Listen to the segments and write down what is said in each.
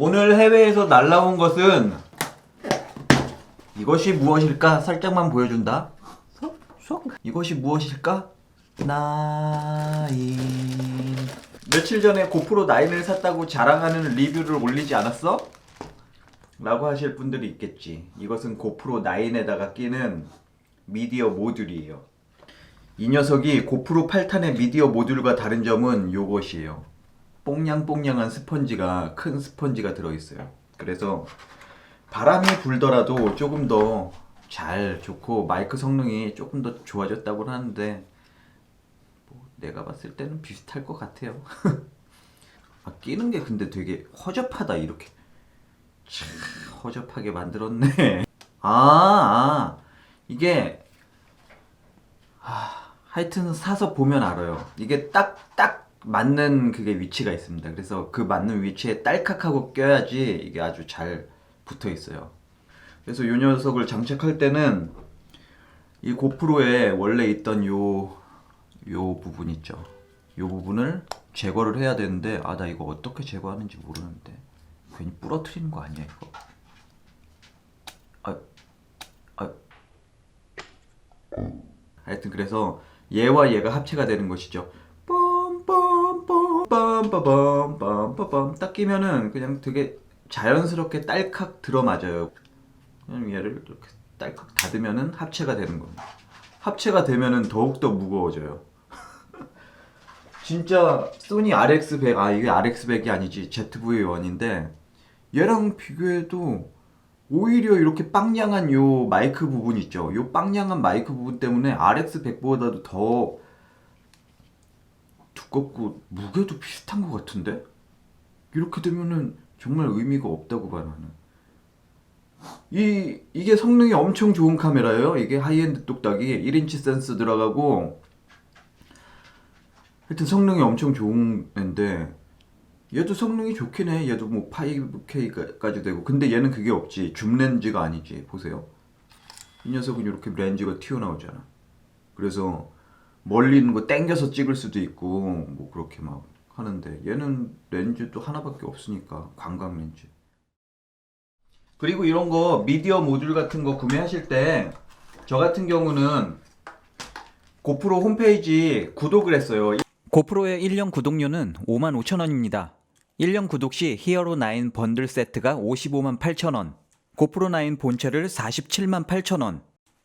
오늘 해외에서 날라온 것은 이것이 무엇일까? 살짝만 보여준다. 이것이 무엇일까? 9. 며칠 전에 고프로 9을 샀다고 자랑하는 리뷰를 올리지 않았어? 라고 하실 분들이 있겠지. 이것은 고프로 9에다가 끼는 미디어 모듈이에요. 이 녀석이 고프로 8탄의 미디어 모듈과 다른 점은 요것이에요. 뽕냥뽕냥한 스펀지가, 큰 스펀지가 들어있어요. 그래서 바람이 불더라도 조금 더 잘 좋고 마이크 성능이 조금 더 좋아졌다고 하는데 뭐 내가 봤을 때는 비슷할 것 같아요. 아, 끼는 게 근데 되게 허접하다. 이렇게 참 허접하게 만들었네. 이게 하여튼 사서 보면 알아요. 이게 딱 맞는 그게 위치가 있습니다. 그래서 그 맞는 위치에 딸깍하고 껴야지 이게 아주 잘 붙어 있어요. 그래서 이 녀석을 장착할 때는 이 고프로에 원래 있던 요 부분 있죠. 요 부분을 제거를 해야 되는데 나 이거 어떻게 제거하는지 모르는데 괜히 부러뜨리는 거 아니야 이거? 하여튼 그래서 얘와 얘가 합체가 되는 것이죠. 빰빰빰빰빰빰빰빰빰 딱 끼면은 그냥 되게 자연스럽게 딸칵 들어맞아요. 그냥 얘를 이렇게 딸칵 닫으면은 합체가 되는 겁니다. 합체가 되면은 더욱더 무거워져요. 진짜 소니 RX100, 이게 RX100이 아니지 ZV-1인데 얘랑 비교해도 오히려 이렇게 빵냥한 요 마이크 부분 있죠. 요 빵냥한 마이크 부분 때문에 RX100보다도 더 두껍고 무게도 비슷한 것 같은데? 이렇게 되면은 정말 의미가 없다고 봐 나는. 이게 성능이 엄청 좋은 카메라예요. 이게 하이엔드 똑딱이 1인치 센서 들어가고 하여튼 성능이 엄청 좋은 앤데 얘도 성능이 좋긴 해. 얘도 뭐 5K까지 되고. 근데 얘는 그게 없지. 줌 렌즈가 아니지. 보세요. 이 녀석은 이렇게 렌즈가 튀어나오잖아. 그래서 멀리 있는 거 당겨서 찍을 수도 있고 뭐 그렇게 막 하는데 얘는 렌즈도 하나밖에 없으니까 관광 렌즈. 그리고 이런 거 미디어 모듈 같은 거 구매하실 때 저 같은 경우는 고프로 홈페이지 구독을 했어요. 고프로의 1년 구독료는 55,000원입니다. 1년 구독 시 히어로9 번들 세트가 558,000원, 고프로9 본체를 478,000원,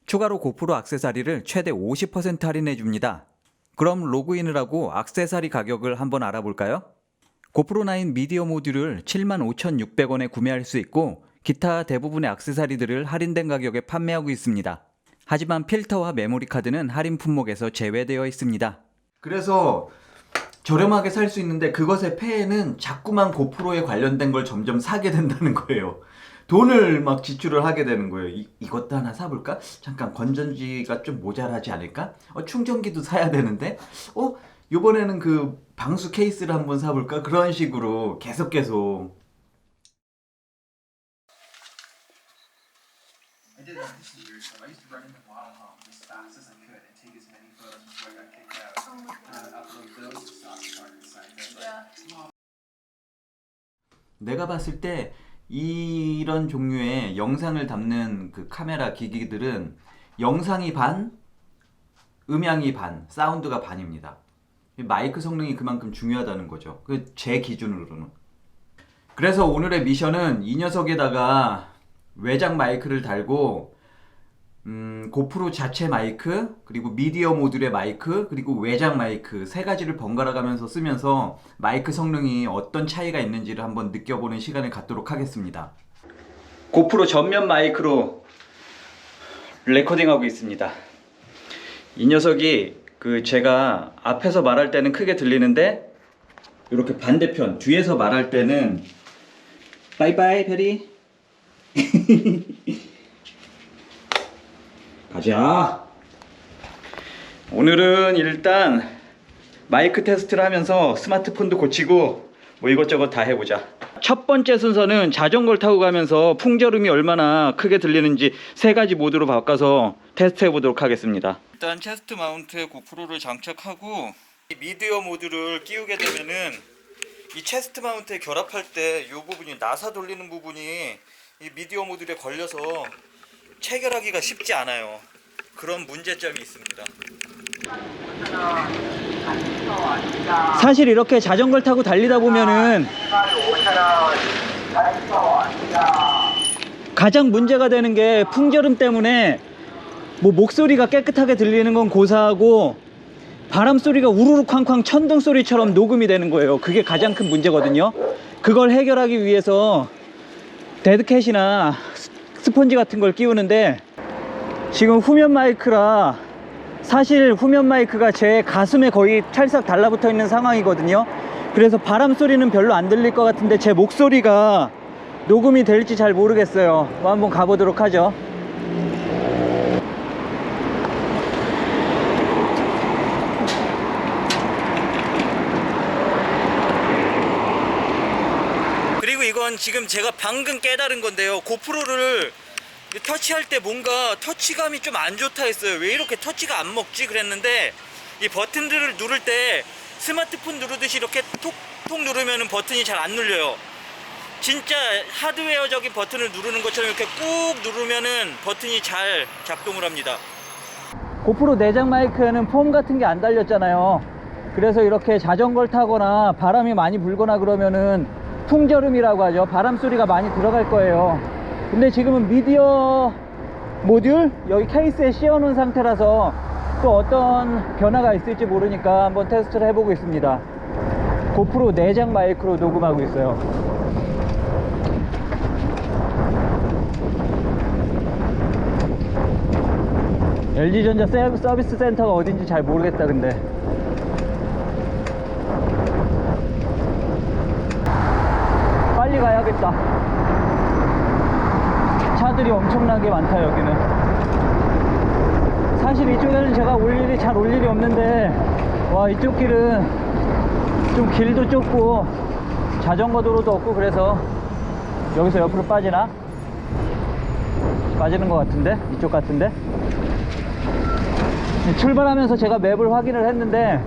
추가로 고프로 액세서리를 최대 50% 할인해줍니다. 그럼 로그인을 하고 액세서리 가격을 한번 알아볼까요? 고프로9 미디어 모듈을 75,600원에 구매할 수 있고 기타 대부분의 액세서리들을 할인된 가격에 판매하고 있습니다. 하지만 필터와 메모리 카드는 할인 품목에서 제외되어 있습니다. 그래서 저렴하게 살 수 있는데 그것의 폐해는 자꾸만 고프로에 관련된 걸 점점 사게 된다는 거예요. 돈을 막 지출을 하게 되는 거예요. 이것도 하나 사볼까? 잠깐 건전지가 좀 모자라지 않을까? 충전기도 사야 되는데? 이번에는 그 방수 케이스를 한번 사볼까? 그런 식으로 계속 I did that this year, so I used to run into model homes as fast as I could and take as many photos before I got kicked out. And upload those to Stockfire sites. 내가 봤을 때 이런 종류의 영상을 담는 그 카메라 기기들은 영상이 반, 음향이 반, 사운드가 반입니다. 마이크 성능이 그만큼 중요하다는 거죠. 제 기준으로는. 그래서 오늘의 미션은 이 녀석에다가 외장 마이크를 달고 고프로 자체 마이크, 그리고 미디어 모듈의 마이크, 그리고 외장 마이크 세 가지를 번갈아 가면서 쓰면서 마이크 성능이 어떤 차이가 있는지를 한번 느껴보는 시간을 갖도록 하겠습니다. 고프로 전면 마이크로 레코딩하고 있습니다. 이 녀석이 제가 앞에서 말할 때는 크게 들리는데 이렇게 반대편 뒤에서 말할 때는 바이바이 베리 가자. 오늘은 일단 마이크 테스트를 하면서 스마트폰도 고치고 뭐 이것저것 다 해보자. 첫 번째 순서는 자전거를 타고 가면서 풍절음이 얼마나 크게 들리는지 세 가지 모드로 바꿔서 테스트 해보도록 하겠습니다. 일단 체스트 마운트에 고프로를 장착하고 미디어 모듈을 끼우게 되면은 이 체스트 마운트에 결합할 때 이 부분이 나사 돌리는 부분이 이 미디어 모듈에 걸려서 체결하기가 쉽지 않아요. 그런 문제점이 있습니다. 사실 이렇게 자전거를 타고 달리다 보면은 가장 문제가 되는 게 풍절음 때문에 뭐 목소리가 깨끗하게 들리는 건 고사하고 바람 소리가 우르르 쾅쾅 천둥 소리처럼 녹음이 되는 거예요. 그게 가장 큰 문제거든요. 그걸 해결하기 위해서 데드캣이나 스펀지 같은 걸 끼우는데 지금 후면 마이크라 사실 후면 마이크가 제 가슴에 거의 찰싹 달라붙어 있는 상황이거든요. 그래서 바람 소리는 별로 안 들릴 것 같은데 제 목소리가 녹음이 될지 잘 모르겠어요. 한번 가보도록 하죠. 그리고 이건 지금 제가 방금 깨달은 건데요. 고프로를 터치할 때 뭔가 터치감이 좀 안 좋다 했어요. 왜 이렇게 터치가 안 먹지 그랬는데 이 버튼들을 누를 때 스마트폰 누르듯이 이렇게 톡톡 누르면 버튼이 잘 안 눌려요. 진짜 하드웨어적인 버튼을 누르는 것처럼 이렇게 꾹 누르면은 버튼이 잘 작동을 합니다. 고프로 내장 마이크에는 폼 같은 게 안 달렸잖아요. 그래서 이렇게 자전거를 타거나 바람이 많이 불거나 그러면은 풍절음이라고 하죠. 바람 소리가 많이 들어갈 거예요. 근데 지금은 미디어 모듈 여기 케이스에 씌워 놓은 상태라서 또 어떤 변화가 있을지 모르니까 한번 테스트를 해보고 있습니다. 고프로 내장 마이크로 녹음하고 있어요. LG전자 서비스 센터가 어딘지 잘 모르겠다. 근데 빨리 가야겠다. 차들이 엄청나게 많다. 여기는 사실 이쪽에는 제가 잘 올 일이 없는데 와, 이쪽 길은 좀 길도 좁고 자전거 도로도 없고 그래서 여기서 옆으로 빠지나? 빠지는 것 같은데? 이쪽 같은데? 출발하면서 제가 맵을 확인을 했는데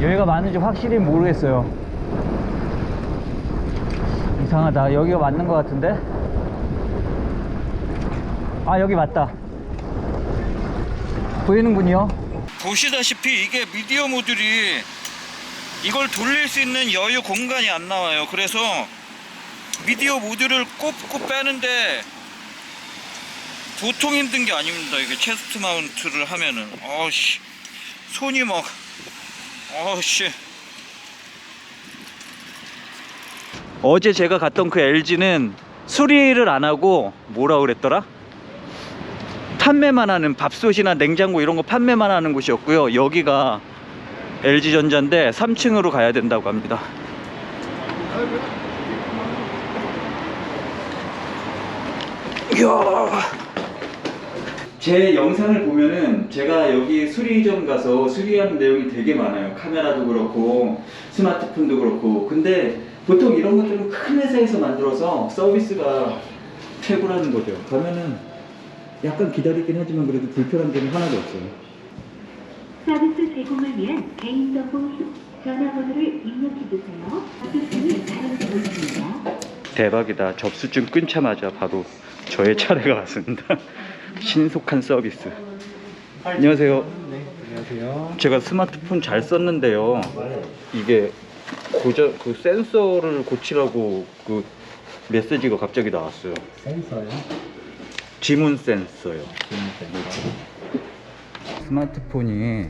여기가 맞는지 확실히 모르겠어요. 이상하다. 여기가 맞는 것 같은데? 아, 여기 맞다. 보이는군요. 보시다시피 이게 미디어 모듈이 이걸 돌릴 수 있는 여유 공간이 안 나와요. 그래서 미디어 모듈을 꼽고 빼는데 보통 힘든 게 아닙니다. 이게 체스트 마운트를 하면은 어씨 손이 막 어씨. 어제 제가 갔던 그 LG는 수리를 안 하고 뭐라 그랬더라? 판매만 하는 밥솥이나 냉장고 이런 거 판매만 하는 곳이었고요. 여기가 LG전자인데 3층으로 가야 된다고 합니다. 이야. 제 영상을 보면은 제가 여기 수리점 가서 수리하는 내용이 되게 많아요. 카메라도 그렇고 스마트폰도 그렇고. 근데 보통 이런 것들은 큰 회사에서 만들어서 서비스가 최고라는 거죠. 가면은 약간 기다리긴 하지만 그래도 불편한 점이 하나도 없어요. 서비스 제공을 위한 개인정보 전화번호를 입력해주세요. 서비스를 사용하고 있습니다. 대박이다. 접수증 끊자마자 바로 저의 차례가 왔습니다. 신속한 서비스. 안녕하세요. 네, 안녕하세요. 제가 스마트폰 잘 썼는데요. 이게 고장, 그 센서를 고치라고 그 메시지가 갑자기 나왔어요. 센서요? 지문 센서요. 지문 센서. 스마트폰이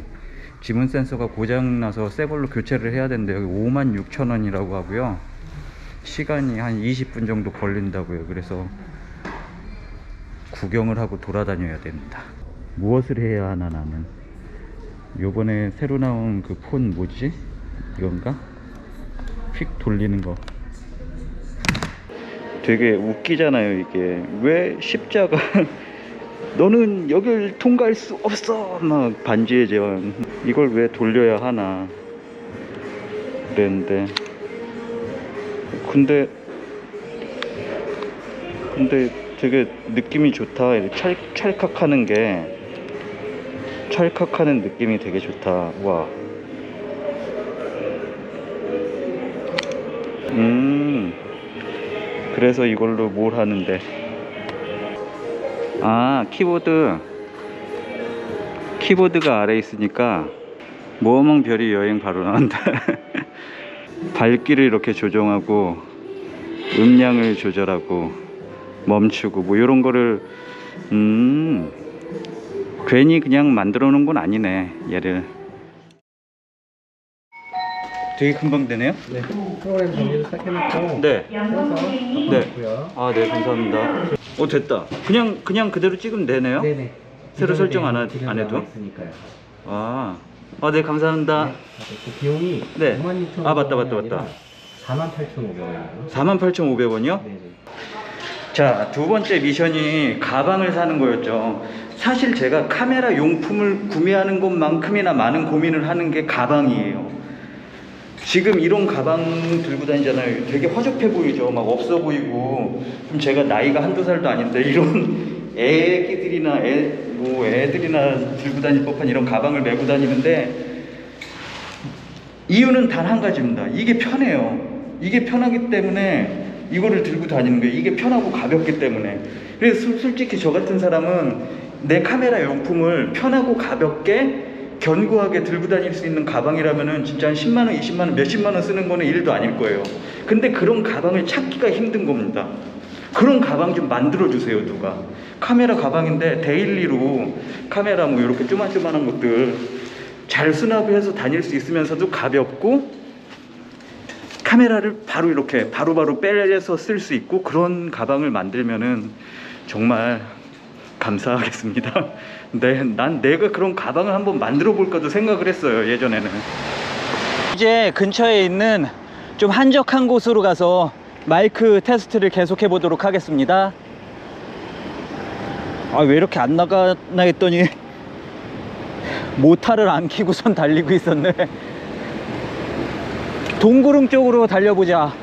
지문 센서가 고장나서 새 걸로 교체를 해야 되는데 여기 56,000원이라고 하고요. 시간이 한 20분 정도 걸린다고요. 그래서 구경을 하고 돌아다녀야 됩니다. 무엇을 해야 하나 나는. 요번에 새로 나온 그 폰 뭐지? 이건가? 휙 돌리는 거 되게 웃기잖아요. 이게 왜 십자가 너는 여길 통과할 수 없어 막 반지의 제왕 이걸 왜 돌려야 하나 그랬는데 근데 되게 느낌이 좋다. 이렇게 찰칵하는 게 찰칵하는 느낌이 되게 좋다. 와 그래서 이걸로 뭘 하는데. 아, 키보드가 아래 있으니까 모험왕 별이 여행 바로 나온다. 밝기를 이렇게 조정하고 음량을 조절하고 멈추고 뭐 이런 거를 괜히 그냥 만들어 놓은 건 아니네. 얘를 되게 금방 되네요. 네. 프로그램 정리를 딱 해놓고 네. 해서 네. 바꾸고요. 아, 네, 감사합니다. 됐다. 그냥 그대로 찍으면 되네요. 네네. 새로 설정 안 기존에 해도? 나와 있으니까요. 네, 감사합니다. 네. 그 비용이 네. 56,500원이 아, 맞다. 48,500원이에요. 48,500원이요? 네네. 자, 두 번째 미션이 가방을 사는 거였죠. 사실 제가 카메라 용품을 구매하는 것만큼이나 많은 고민을 하는 게 가방이에요. 지금 이런 가방 들고 다니잖아요. 되게 허접해 보이죠. 막 없어 보이고. 그럼 제가 나이가 한두 살도 아닌데 이런 애들이나 들고 다닐 법한 이런 가방을 메고 다니는데 이유는 단 한 가지입니다. 이게 편해요. 이게 편하기 때문에 이거를 들고 다니는 거예요. 이게 편하고 가볍기 때문에. 그래서 솔직히 저 같은 사람은 내 카메라 용품을 편하고 가볍게 견고하게 들고 다닐 수 있는 가방이라면은 진짜 한 10만원, 20만원, 몇십만원 쓰는 거는 일도 아닐 거예요. 근데 그런 가방을 찾기가 힘든 겁니다. 그런 가방 좀 만들어 주세요, 누가. 카메라 가방인데 데일리로 카메라 뭐 이렇게 조만조만한 것들 잘 수납해서 다닐 수 있으면서도 가볍고 카메라를 바로 이렇게 바로바로 빼서 쓸 수 있고 그런 가방을 만들면은 정말 감사하겠습니다. 네, 난 내가 그런 가방을 한번 만들어 볼까도 생각을 했어요, 예전에는. 이제 근처에 있는 좀 한적한 곳으로 가서 마이크 테스트를 계속해 보도록 하겠습니다. 왜 이렇게 안 나가나 했더니 모타를 안 켜고선 달리고 있었네. 동구릉 쪽으로 달려보자.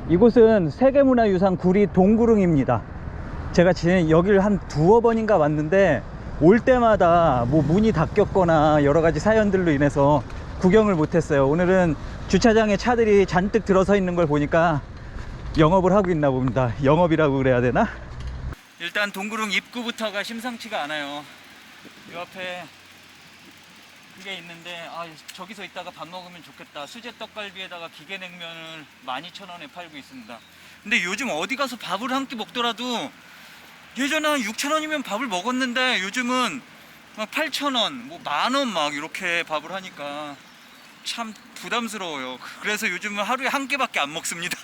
이곳은 세계문화유산 구리 동구릉입니다. 제가 여기를 한 두어 번인가 왔는데 올 때마다 뭐 문이 닫혔거나 여러 가지 사연들로 인해서 구경을 못했어요. 오늘은 주차장에 차들이 잔뜩 들어서 있는 걸 보니까 영업을 하고 있나 봅니다. 영업이라고 그래야 되나? 일단 동구릉 입구부터가 심상치가 않아요. 이 앞에 그게 있는데 저기서 이따가 밥 먹으면 좋겠다. 수제 떡갈비에다가 기계냉면을 12,000원에 팔고 있습니다. 근데 요즘 어디 가서 밥을 한 끼 먹더라도 예전에 한 6,000원이면 밥을 먹었는데 요즘은 막 8,000원, 뭐 10,000원 막 이렇게 밥을 하니까 참 부담스러워요. 그래서 요즘은 하루에 한 끼밖에 안 먹습니다.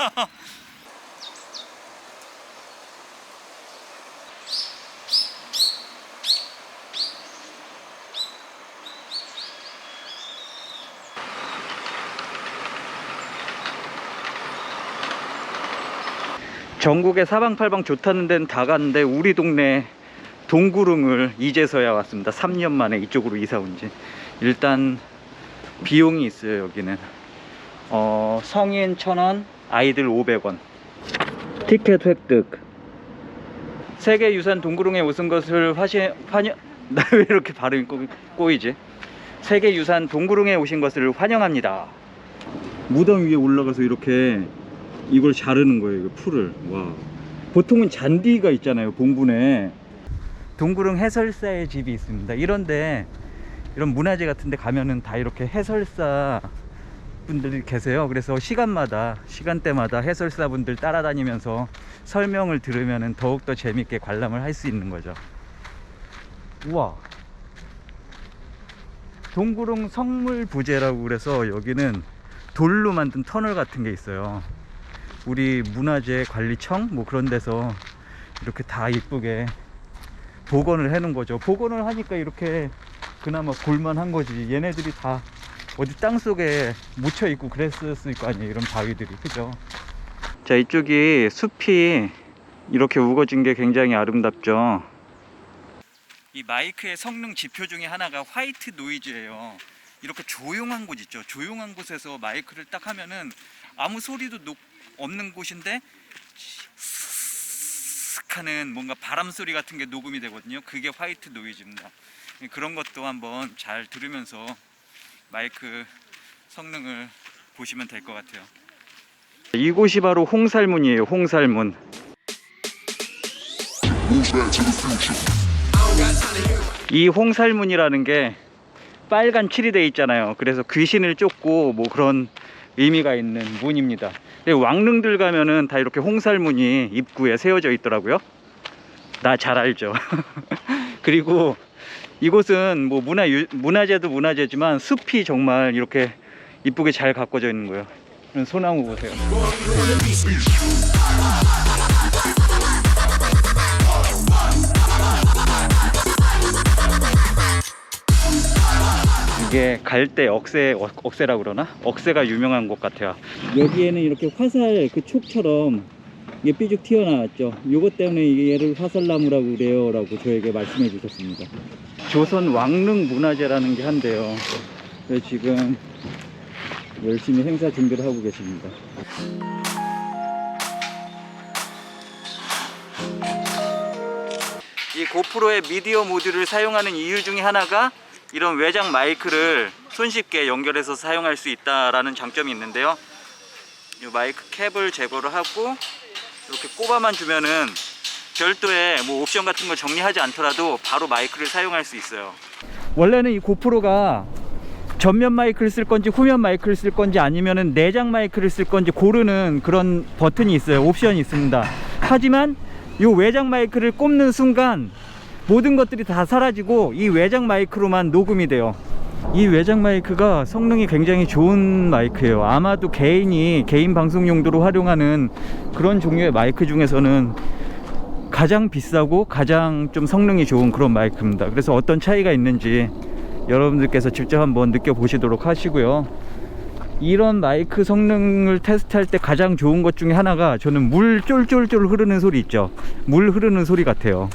전국에 사방팔방 좋다는 데는 다 갔는데 우리 동네 동구릉을 이제서야 왔습니다. 3년 만에 이쪽으로 이사 온 지. 일단 비용이 있어요. 여기는 성인 1,000원, 아이들 500원. 티켓 획득. 세계유산 동구릉에 오신 것을 나 왜 이렇게 발음이 꼬이지? 세계유산 동구릉에 오신 것을 환영합니다. 무덤 위에 올라가서 이렇게 이걸 자르는 거예요. 이거 풀을. 와. 보통은 잔디가 있잖아요, 봉분에. 동구릉 해설사의 집이 있습니다. 이런데 이런 문화재 같은 데 가면은 다 이렇게 해설사 분들이 계세요. 그래서 시간대마다 해설사 분들 따라다니면서 설명을 들으면은 더욱더 재밌게 관람을 할 수 있는 거죠. 우와. 동구릉 성물부재라고 그래서 여기는 돌로 만든 터널 같은 게 있어요. 우리 문화재 관리청 뭐 그런 데서 이렇게 다 이쁘게 복원을 해 놓은 거죠. 복원을 하니까 이렇게 그나마 볼만한 거지. 얘네들이 다 어디 땅속에 묻혀 있고 그랬을 거 아니에요, 이런 바위들이. 그죠? 자, 이쪽이 숲이 이렇게 우거진 게 굉장히 아름답죠. 이 마이크의 성능 지표 중에 하나가 화이트 노이즈예요. 이렇게 조용한 곳 있죠. 조용한 곳에서 마이크를 딱 하면은 아무 소리도 없는 곳인데 하는 뭔가 바람 소리 같은 게 녹음이 되거든요. 그게 화이트 노이즈입니다. 그런 것도 한번 잘 들으면서 마이크 성능을 보시면 될 것 같아요. 이곳이 바로 홍살문이에요. 홍살문. 이 홍살문이라는 게 빨간 칠이 돼 있잖아요. 그래서 귀신을 쫓고 뭐 그런 의미가 있는 문입니다. 왕릉들 가면은 다 이렇게 홍살문이 입구에 세워져 있더라고요. 나 잘 알죠. 그리고 이곳은 뭐 문화재도 문화재지만 숲이 정말 이렇게 이쁘게 잘 가꿔져 있는 거예요. 소나무 보세요. 이게 갈대 억새라고 그러나? 억새가 유명한 곳 같아요. 여기에는 이렇게 화살 그 촉처럼 이게 삐죽 튀어나왔죠. 요것 때문에 얘를 화살나무라고 그래요 라고 저에게 말씀해 주셨습니다. 조선 왕릉 문화재라는 게 한대요. 그래서 지금 열심히 행사 준비를 하고 계십니다. 이 고프로의 미디어 모듈을 사용하는 이유 중에 하나가 이런 외장 마이크를 손쉽게 연결해서 사용할 수 있다라는 장점이 있는데요. 이 마이크 캡을 제거를 하고 이렇게 꼽아만 주면은 별도의 뭐 옵션 같은 거 정리하지 않더라도 바로 마이크를 사용할 수 있어요. 원래는 이 고프로가 전면 마이크를 쓸 건지 후면 마이크를 쓸 건지 아니면은 내장 마이크를 쓸 건지 고르는 그런 버튼이 있어요. 옵션이 있습니다. 하지만 이 외장 마이크를 꼽는 순간 모든 것들이 다 사라지고 이 외장 마이크로만 녹음이 돼요. 이 외장 마이크가 성능이 굉장히 좋은 마이크예요. 아마도 개인 방송 용도로 활용하는 그런 종류의 마이크 중에서는 가장 비싸고 가장 좀 성능이 좋은 그런 마이크입니다. 그래서 어떤 차이가 있는지 여러분들께서 직접 한번 느껴보시도록 하시고요. 이런 마이크 성능을 테스트할 때 가장 좋은 것 중에 하나가 저는 물 쫄쫄쫄 흐르는 소리 있죠. 물 흐르는 소리 같아요.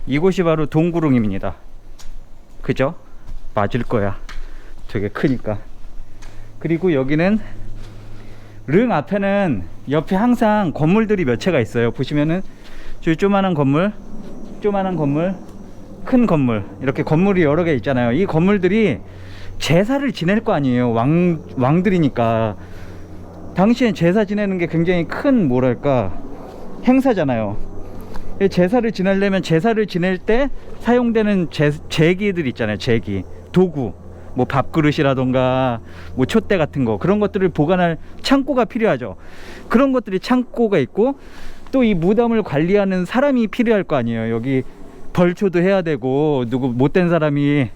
이곳이 바로 동구릉입니다. 그죠? 맞을 거야. 되게 크니까. 그리고 여기는 릉 앞에는 옆에 항상 건물들이 몇 채가 있어요. 보시면은 저기 조만한 건물, 큰 건물, 이렇게 건물이 여러 개 있잖아요. 이 건물들이 제사를 지낼 거 아니에요. 왕들이니까. 당시엔 제사 지내는 게 굉장히 큰 뭐랄까 행사잖아요. 제사를 지내려면 제사를 지낼 때 사용되는 제기들 있잖아요. 제기, 도구, 뭐 밥그릇이라던가 뭐 촛대 같은 거, 그런 것들을 보관할 창고가 필요하죠. 그런 것들이 창고가 있고, 또 이 무덤을 관리하는 사람이 필요할 거 아니에요. 여기 벌초도 해야 되고, 누구 못된 사람이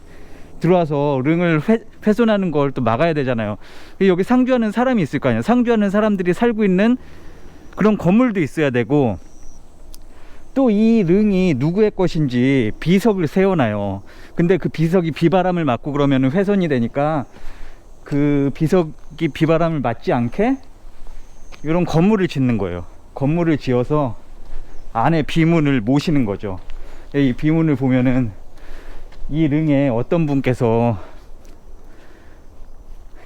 들어와서 릉을 훼손하는 걸 또 막아야 되잖아요. 여기 상주하는 사람이 있을 거 아니에요. 상주하는 사람들이 살고 있는 그런 건물도 있어야 되고, 또 이 릉이 누구의 것인지 비석을 세워놔요. 근데 그 비석이 비바람을 맞고 그러면 훼손이 되니까 그 비석이 비바람을 맞지 않게 이런 건물을 짓는 거예요. 건물을 지어서 안에 비문을 모시는 거죠. 이 비문을 보면은 이 릉에 어떤 분께서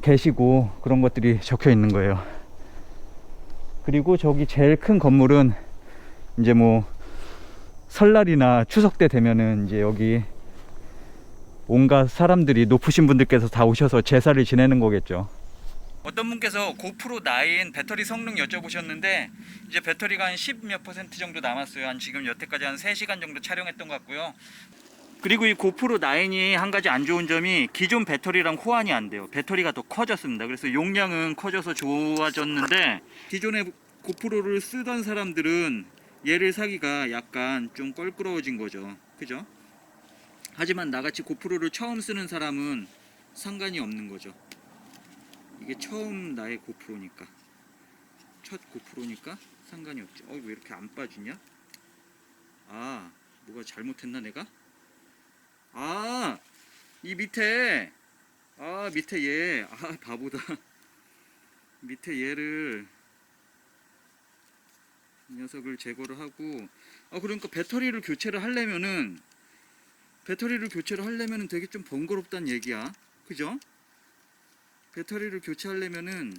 계시고 그런 것들이 적혀 있는 거예요. 그리고 저기 제일 큰 건물은 이제 뭐 설날이나 추석 때 되면은 이제 여기 온갖 사람들이, 높으신 분들께서 다 오셔서 제사를 지내는 거겠죠. 어떤 분께서 고프로 9 배터리 성능 여쭤보셨는데, 이제 배터리가 한 10몇 % 정도 남았어요. 한 지금 여태까지 한 3시간 정도 촬영했던 것 같고요. 그리고 이 고프로 9이 한 가지 안 좋은 점이 기존 배터리랑 호환이 안 돼요. 배터리가 더 커졌습니다. 그래서 용량은 커져서 좋아졌는데, 기존에 고프로를 쓰던 사람들은 얘를 사기가 약간 좀 껄끄러워진 거죠. 그죠? 하지만 나같이 고프로를 처음 쓰는 사람은 상관이 없는 거죠. 이게 처음 나의 고프로니까, 첫 고프로니까 상관이 없죠. 왜 이렇게 안 빠지냐? 아, 뭐가 잘못했나 내가? 이 밑에 밑에 얘 바보다. 밑에 얘를 이 녀석을 제거를 하고, 그러니까 배터리를 교체를 하려면은 되게 좀 번거롭다는 얘기야. 그죠? 배터리를 교체하려면은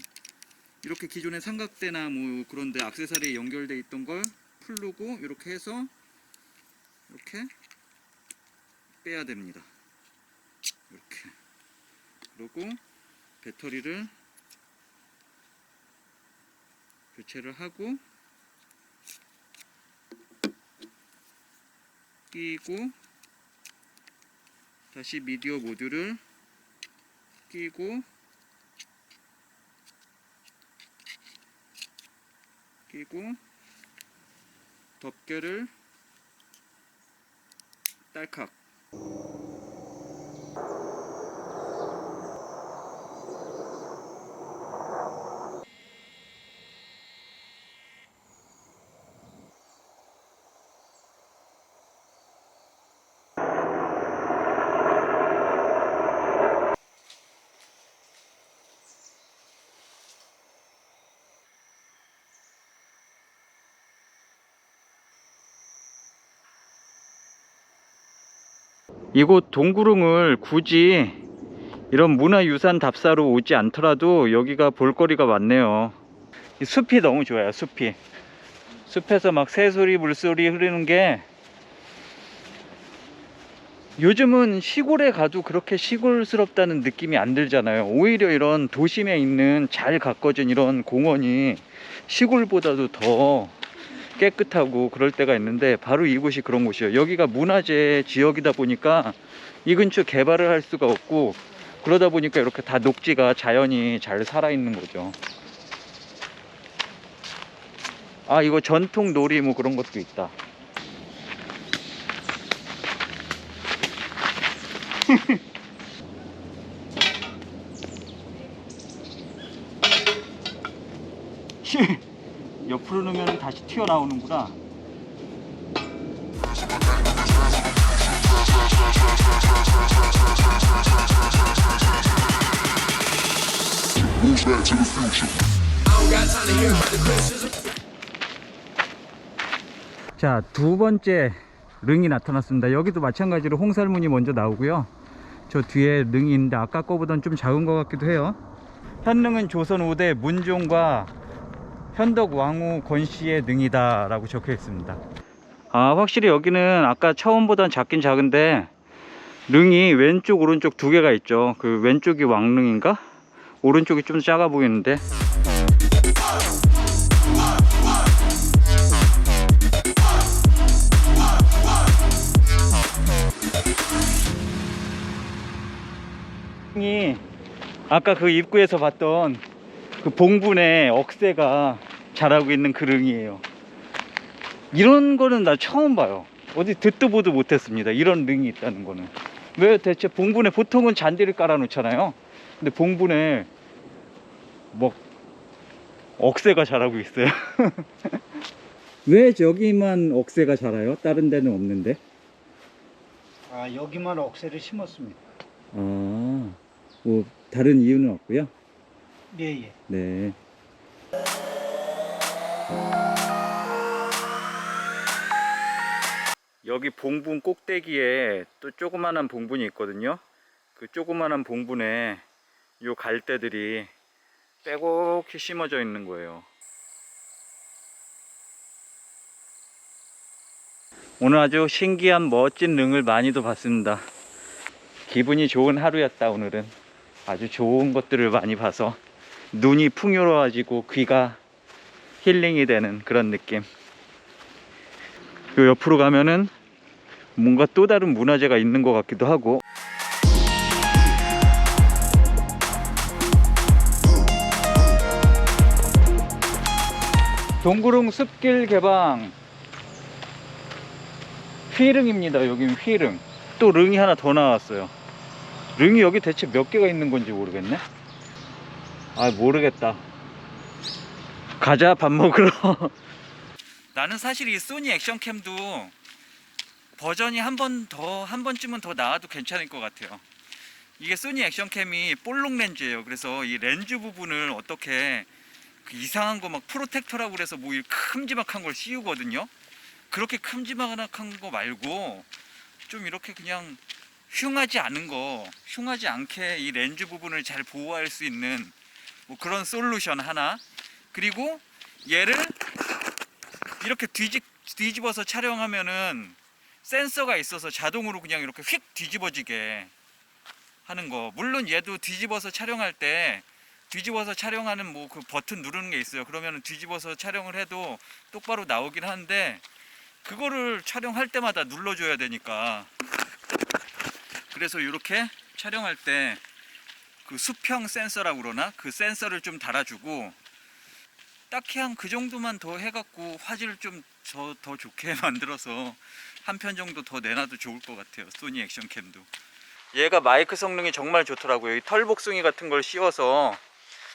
이렇게 기존의 삼각대나 뭐 그런데 액세서리에 연결돼 있던 걸 풀르고 이렇게 해서 이렇게 빼야 됩니다. 이렇게. 그리고 배터리를 교체를 하고 끼고 다시 미디어 모듈을 끼고 덮개를 딸칵. 이곳 동구릉을 굳이 이런 문화유산 답사로 오지 않더라도 여기가 볼거리가 많네요. 이 숲이 너무 좋아요. 숲에서 막 새소리 물소리 흐르는 게, 요즘은 시골에 가도 그렇게 시골스럽다는 느낌이 안 들잖아요. 오히려 이런 도심에 있는 잘 가꿔진 이런 공원이 시골보다도 더 깨끗하고 그럴 때가 있는데, 바로 이곳이 그런 곳이에요. 여기가 문화재 지역이다 보니까 이 근처 개발을 할 수가 없고, 그러다 보니까 이렇게 다 녹지가 자연이 잘 살아있는 거죠. 이거 전통 놀이 뭐 그런 것도 있다. 옆으로 넣으면 다시 튀어나오는구나. 자, 두 번째 릉이 나타났습니다. 여기도 마찬가지로 홍살문이 먼저 나오고요. 저 뒤에 릉이 있는데 아까 거보단 좀 작은 것 같기도 해요. 현릉은 조선 5대 문종과 현덕 왕후 권씨의 능이다 라고 적혀 있습니다. 확실히 여기는 아까 처음보단 작긴 작은데 릉이 왼쪽 오른쪽 두 개가 있죠. 그 왼쪽이 왕릉인가? 오른쪽이 좀 작아 보이는데. 릉이 아까 그 입구에서 봤던 그 봉분에 억새가 자라고 있는 그 릉이에요. 이런 거는 나 처음 봐요. 어디 듣도 보도 못했습니다. 이런 릉이 있다는 거는. 왜 대체 봉분에, 보통은 잔디를 깔아 놓잖아요. 근데 봉분에 뭐 억새가 자라고 있어요. 왜 저기만 억새가 자라요? 다른 데는 없는데? 여기만 억새를 심었습니다. 뭐 다른 이유는 없고요. 예. 네. 여기 봉분 꼭대기에 또 조그만한 봉분이 있거든요. 그 조그만한 봉분에 요 갈대들이 빼곡히 심어져 있는 거예요. 오늘 아주 신기한 멋진 릉을 많이도 봤습니다. 기분이 좋은 하루였다. 오늘은 아주 좋은 것들을 많이 봐서 눈이 풍요로워지고 귀가 힐링이 되는 그런 느낌. 요 옆으로 가면은 뭔가 또 다른 문화재가 있는 것 같기도 하고. 동구릉 숲길 개방 휘릉입니다. 여기는 휘릉. 또 릉이 하나 더 나왔어요. 릉이 여기 대체 몇 개가 있는 건지 모르겠네. 모르겠다. 가자, 밥 먹으러. 나는 사실 이 소니 액션캠도 버전이 한 번쯤은 더 나와도 괜찮을 것 같아요. 이게 소니 액션캠이 볼록 렌즈예요. 그래서 이 렌즈 부분을 어떻게 그 이상한 거 막 프로텍터라고 그래서 뭐 이렇게 큼지막한 걸 씌우거든요. 그렇게 큼지막한 거 말고 좀 이렇게 그냥 흉하지 않게 이 렌즈 부분을 잘 보호할 수 있는 뭐 그런 솔루션 하나. 그리고 얘를 이렇게 뒤집어서 촬영하면은 센서가 있어서 자동으로 그냥 이렇게 휙 뒤집어지게 하는 거. 물론 얘도 뒤집어서 촬영할 때 뒤집어서 촬영하는 뭐 그 버튼 누르는 게 있어요. 그러면 뒤집어서 촬영을 해도 똑바로 나오긴 하는데 그거를 촬영할 때마다 눌러줘야 되니까. 그래서 이렇게 촬영할 때 그 수평 센서라고 그러나 그 센서를 좀 달아주고 딱히 한 그 정도만 더 해갖고 화질을 좀 더 좋게 만들어서 한 편 정도 더 내놔도 좋을 것 같아요. 소니 액션캠도. 얘가 마이크 성능이 정말 좋더라고요. 이 털복숭이 같은 걸 씌워서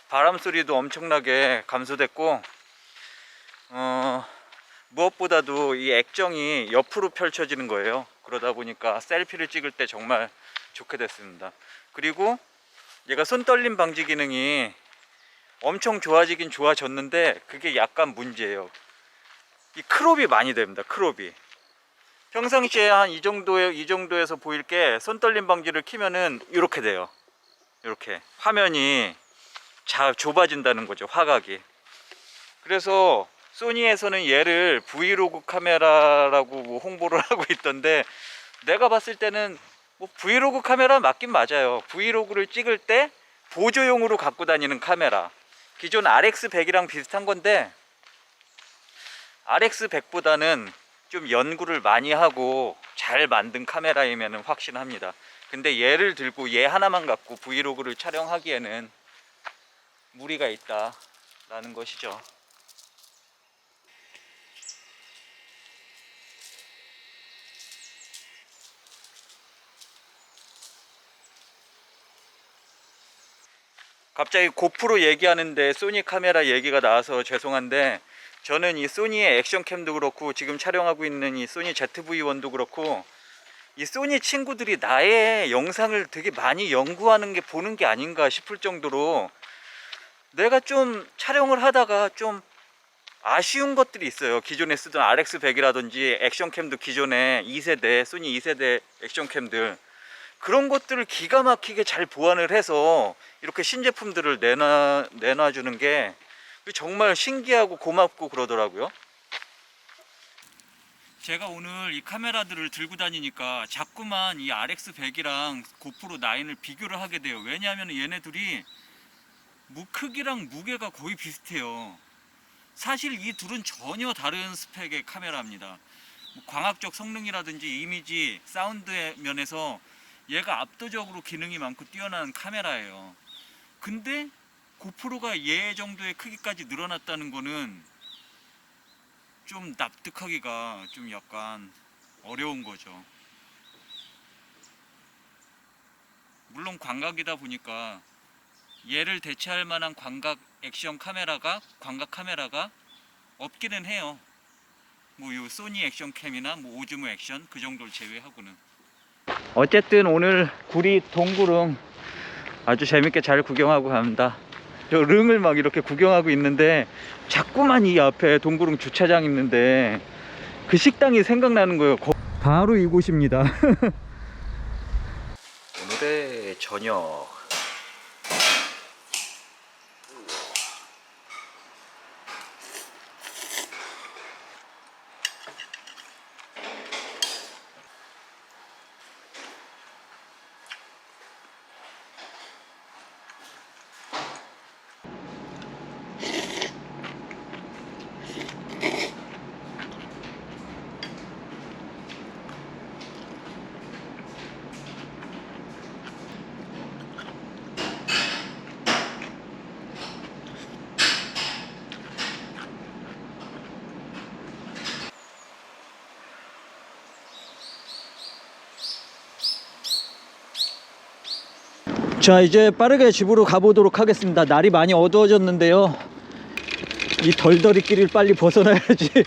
바람 소리도 엄청나게 감소됐고, 무엇보다도 이 액정이 옆으로 펼쳐지는 거예요. 그러다 보니까 셀피를 찍을 때 정말 좋게 됐습니다. 그리고 얘가 손떨림 방지 기능이 엄청 좋아지긴 좋아졌는데 그게 약간 문제예요. 이 크롭이 많이 됩니다. 크롭이 평상시에 한 이 정도에서 보일 게 손떨림 방지를 키면은 이렇게 돼요. 이렇게 화면이 좁아진다는 거죠, 화각이. 그래서 소니에서는 얘를 브이로그 카메라라고 뭐 홍보를 하고 있던데, 내가 봤을 때는 뭐 브이로그 카메라 맞긴 맞아요. 브이로그를 찍을 때 보조용으로 갖고 다니는 카메라. 기존 RX100이랑 비슷한 건데 RX100보다는 좀 연구를 많이 하고 잘 만든 카메라이면 확신합니다. 근데 얘를 들고 얘 하나만 갖고 브이로그를 촬영하기에는 무리가 있다라는 것이죠. 갑자기 고프로 얘기하는데 소니 카메라 얘기가 나와서 죄송한데, 저는 이 소니의 액션캠도 그렇고 지금 촬영하고 있는 이 소니 ZV-1도 그렇고 이 소니 친구들이 나의 영상을 되게 많이 연구하는 게 보는 게 아닌가 싶을 정도로 내가 좀 촬영을 하다가 좀 아쉬운 것들이 있어요. 기존에 쓰던 RX100이라든지 액션캠도 기존에 2세대 소니 2세대 액션캠들, 그런 것들을 기가 막히게 잘 보완을 해서 이렇게 신제품들을 내놔주는 게 정말 신기하고 고맙고 그러더라고요. 제가 오늘 이 카메라들을 들고 다니니까 자꾸만 이 RX100이랑 고프로 9을 비교를 하게 돼요. 왜냐하면 얘네들이 크기랑 무게가 거의 비슷해요. 사실 이 둘은 전혀 다른 스펙의 카메라입니다. 뭐 광학적 성능이라든지 이미지, 사운드의 면에서 얘가 압도적으로 기능이 많고 뛰어난 카메라예요. 근데 고프로가 얘 정도의 크기까지 늘어났다는 거는 좀 납득하기가 좀 약간 어려운 거죠. 물론 광각이다 보니까 얘를 대체할 만한 광각 카메라가 없기는 해요. 뭐 요 소니 액션캠이나 뭐 오즈모 액션 그 정도를 제외하고는. 어쨌든 오늘 구리 동구릉 아주 재밌게 잘 구경하고 갑니다. 저 릉을 막 이렇게 구경하고 있는데 자꾸만 이 앞에 동구릉 주차장 있는데 그 식당이 생각나는 거예요. 바로 이곳입니다. 오늘의 저녁. 자, 이제 빠르게 집으로 가보도록 하겠습니다. 날이 많이 어두워졌는데요, 이 덜덜이 길을 빨리 벗어나야지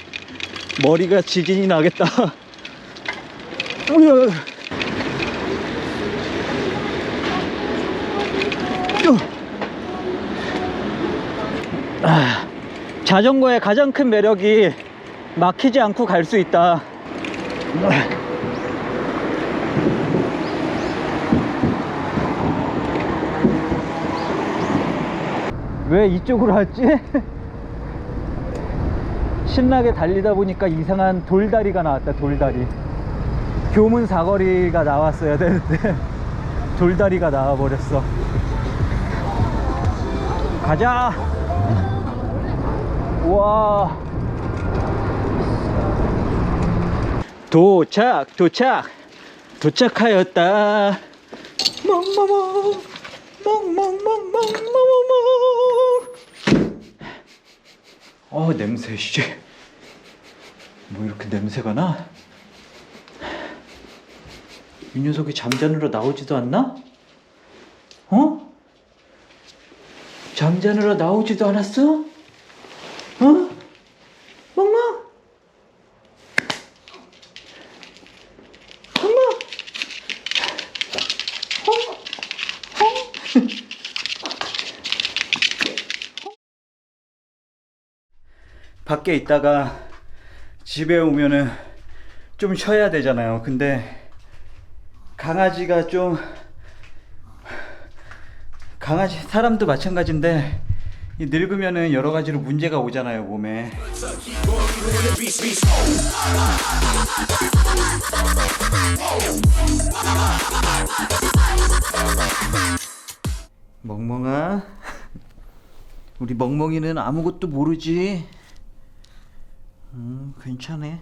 머리가 지진이 나겠다. 자전거의 가장 큰 매력이 막히지 않고 갈 수 있다. 왜 이쪽으로 왔지? 신나게 달리다 보니까 이상한 돌다리가 나왔다. 돌다리. 교문 사거리가 나왔어야 되는데 돌다리가 나와버렸어. 가자. 우와. 도착하였다. 멍멍멍 멍멍멍멍멍멍. 냄새 씨. 뭐 이렇게 냄새가 나? 이 녀석이 잠자느라 나오지도 않나? 잠자느라 나오지도 않았어? 멍멍? 밖에 있다가 집에 오면은 좀 쉬어야 되잖아요. 근데 강아지가 좀 사람도 마찬가지인데 이 늙으면은 여러 가지로 문제가 오잖아요, 몸에. 멍멍아, 우리 멍멍이는 아무것도 모르지? 괜찮아.